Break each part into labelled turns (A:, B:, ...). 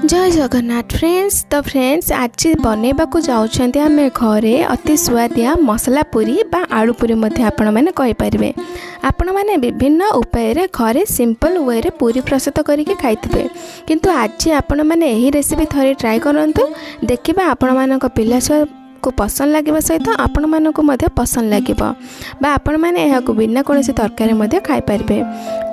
A: जय जगन्नाथ फ्रेंड्स आज बनैबा जाऊँच आम घरे अति सुआदिया मसला पूरी बा आलू पूरी आपण मैंने कहींपारे। आपण मैंने विभिन्न उपाय घरे सिंपल वे रे पूरी प्रस्तुत करके खाइबे, किंतु आज आपण मैंने यही रेसिपी थरे ट्राए करंतु। देखिबा आपण मानक पिला छुआ को पसंद लगे सहित आपण मानक पसंद लगे बा आपण मैंने यहाँ बिना कौन तरकारी खाईपारे।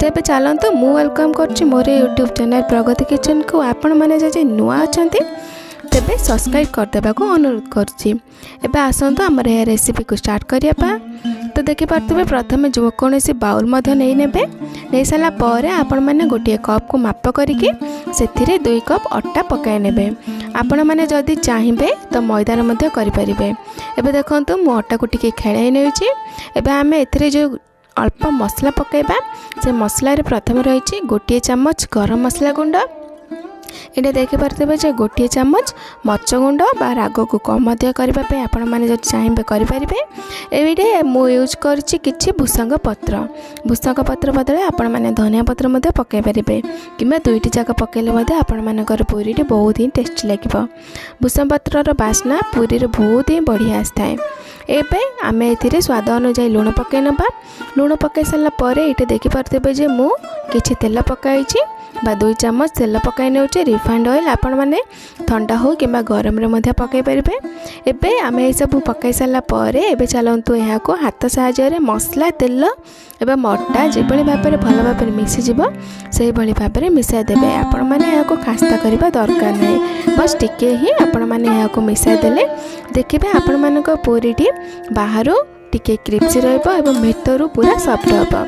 A: तेज चलतु मु वेलकम कर मोर यूट्यूब चैनल प्रगति किचन को आपण मैंने जब नुआ अच्छा तेरे सब्सक्राइब करदेवा को अनुरोध कर। आसतु आमर यह रेसिपी को स्टार्ट करने। तो देखिपे प्रथम जो कौन बाउल नहीं नेबे, नहीं सारापर आपण मैंने गोटे कप को माप करके 2 कप अट्टा पकाई नेबे। आपण मैंने जदि चाहिए तो मैदान मध्य करें। एबे देखंतु मु अट्टा को टिके खेलाई नेउची। एबे आमे एथिरे जो अल्प मसला पकाइबा, से मसला रे प्रथम रही गोटे चम्मच गरम मसला गुंड, ये देखिपे जे गोटे चम्मच मर्च गुंड बा राग को कम करने आपण मैंने जब चाहिए करें। ये मु यूज कर भूसंग पत्र बदले आपण मैंने धनिया पत्र पकई पारे कि 2टी जाक पकड़े आपण मानकर पूरी बहुत ही टेस्टी लगे। भूसंग पत्र बास्ना पूरी बहुत ही बढ़िया आए। एवं आम ए स्वाद अनुजाई लुण पकई नवा। लुण पकई सारापर ये देखिपे जे मु किछि तेल पकाई 2 चम्मच तेल पकाई नेउचे। रिफाइंड ऑयल आपण मैंने ठंडा हो कि गरम रे पकई पारे। एबे आम ये सब पकई सारापर एबे चलतु यहाँ को हाथ साहाय्य मसला तेल एवं अट्टा जो भाव में भल भाव मिसीज से भाव में मिसाई देवे। आपण मैंने यहाँ को खास्ता करने दरकार नहीं, बस टिके ही आपण मैंने यहाँ को मिसाई देले देखिए आपण मानक पूरी बाहर टिके क्रिप्सी रहिबो भीतर पूरा सॉफ्ट होबो।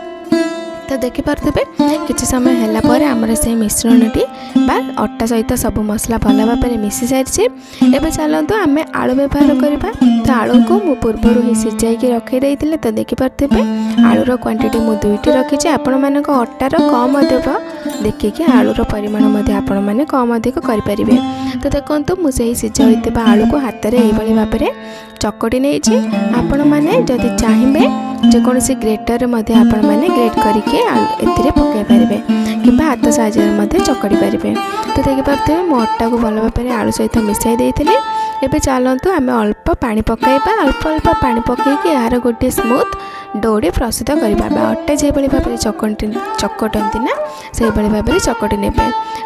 A: तो देखिपे किसी समय है आमर से मिश्रणटी बा अट्टा सहित सब मसला भल भाव में मिसी सारी। एवं चलतु आम आलू व्यवहार करवा। तो आलू को मु पूर्वर ही सिझाई रखी देते। तो देखिपे आलूर क्वांटिटी मु 2टी रखी। आपण मानक अट्टार कम अधिक देखिए आलूर परिमाण आपण मैंने कम अधिक करें। तो देखो मुझे सिझा होता आलू को हाथ में यही भाव में चकटी नहीं। आपण मैंने जदि चाहिए जेकोसी ग्रेटर आपण मैंने ग्रेट करके एथिरे पकई पारे कि हाथ साहाय्य चकड़ी पारे। तो देखिपे मो अट्टा को भल भाव में आलू सहित मिसाई देती। एबे चलतु आम अल्प पानी पकाइबा, अल्प पानी पकईकि यार गोटे स्मूथ डोडी प्रस्तुत करवा। अट्टा जो भाव में चकटती ना से भाव में चकटी ने।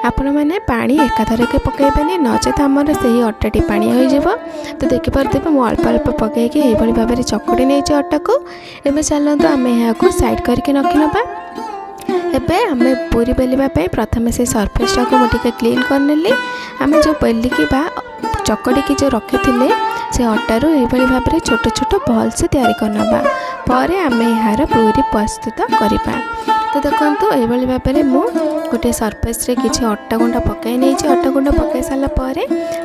A: आपण मैंने पानी एकाथर के पकईबानी नचेत आमर से अट्टाटी पानी हो। तो देखिपे मु अल्प पकईकि ये भाव में चकटी नहीं अट्टा को। एबे चलतु आम यहाँ को साइड करके रखी नवा। एबे आम पूरी बेलिया प्रथम से सरफेस टाक मुझे क्लीन करनेली। आम जो बेलिकी बा चकड़ी की जो रखी थे से अट्टारू ये भाव में छोट छोट बॉल से तैयारी करना पर आम यार पूरी प्रस्तुत करवा। तो देखो ये भाव में मु गोटे सरफेस रे किसी अट्टा गुंडा पकई नहीं। अट्टा गुंडा पकई सारापर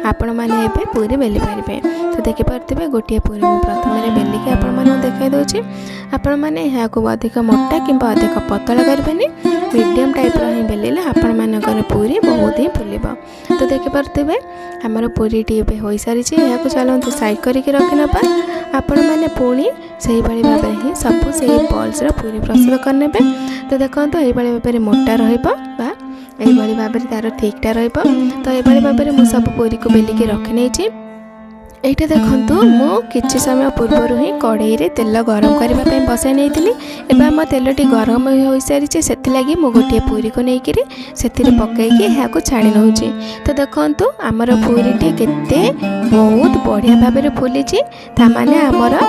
A: आपण मैंने पूरी बेली पारे। तो देखिपे गोटे पूरी मुझे प्रथम बेलिकी आपण मैंने देखा दूसरी। आपण मैंने यहाँ को अधिक मोटा कि अधिक पतला करें, मीडियम टाइप ही बेलिले आपण मानकर पूरी बहुत ही फुल। तो देखिपे आमर पूरी हो सारी। यहाँ को चलते साइड करके रखी नवा। आपण मैंने पुणी से भाव में ही सब से बॉल्स पूरी प्रस्तुत करने। तो देखो ये भाव में मोटा रहा भाव में तार ठीकटा रहा। तो ये भाव में मुझे सब पूरी को बेलिकी रखी नहीं। ये देखो मु किसी समय पूर्वर ही कड़ाई रे तेल गरम करने बसाई नहीं। एवं आम तेलटी गरम हो सारी से लगी मु गोटे पूरी को लेकिन से पकईकि यहाँ को छाणी नौ। तो देखो आमर पूरी केते बहुत बढ़िया भाव में फुली ताने आमर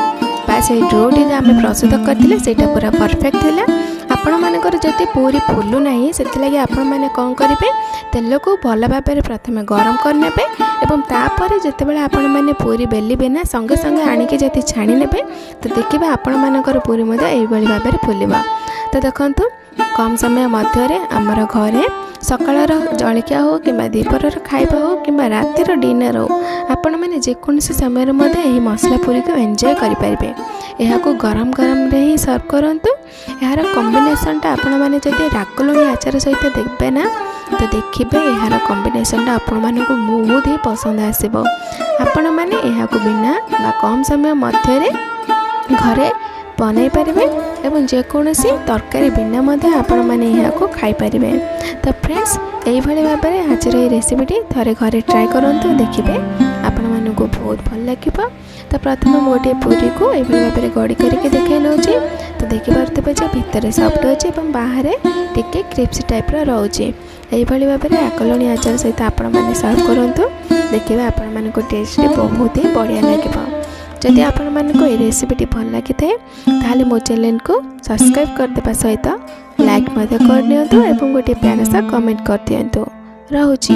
A: बास डोटी जो आम प्रस्तुत करते से पूरा परफेक्ट थिला। आपण मानकर जदि पूरी फुलू ना से आपण मैंने कौन करेंगे तेल को भल भाव में प्रथम गरम करने एवं तापर जितेबाला आपण मैंने पूरी बेलिबे ना संगे संगे आणिकी जदि छाणी ने तो देखिए आपण मानकर पूरी यही भाव में फुलवा। तो देखो कम समय मध्य आमर घरे सकाळर जलखिया हो कि दीपर खाइबा हो कि रातिर डिनर हो आपण मैंने जेकोसी समय यही मसला पूरी को एंजॉय करें। यहाँ को गरम गरम रे ही सर्व करंतु। यार कॉम्बिनेशनटा आपण मैंने जदि राग लुणी आचार सहित देखे ना तो देखिए यार कॉम्बिनेशनटा आपण मानक बहुत ही पसंद आसब। आपण मैंने यहाँ को बिना बा कम समय मध्य घरे बनई पारे एवं जेकोसी तरकारी बिना आपण मैंने यहाँ खाई पारे। तो फ्रेंड्स यही भाव में आज रेसिपीटी थे घरे ट्राए करूँ देखिए आपण मानक बहुत भल लगे। तो प्रथम मु गोटे पूरी को यही भाव में गड़ी करके देखे नौ। तो देखिपे भितर सफ्ट अच्छे और बाहर टिके क्रिप्सी टाइप रोचे। यही भाव में आकलणी आचार सहित आपण मैंने सर्व करूँ देखिए आपण मानक टेस्ट बहुत ही बढ़िया लगे। जदि आपण मानक ये रेसिपीटी भल लगी थाले मो चैनल को सब्सक्राइब करदेवा सहित लाइक कर दिंतु और गोटे प्यारा सा कमेंट कर दिंतु। रहुची।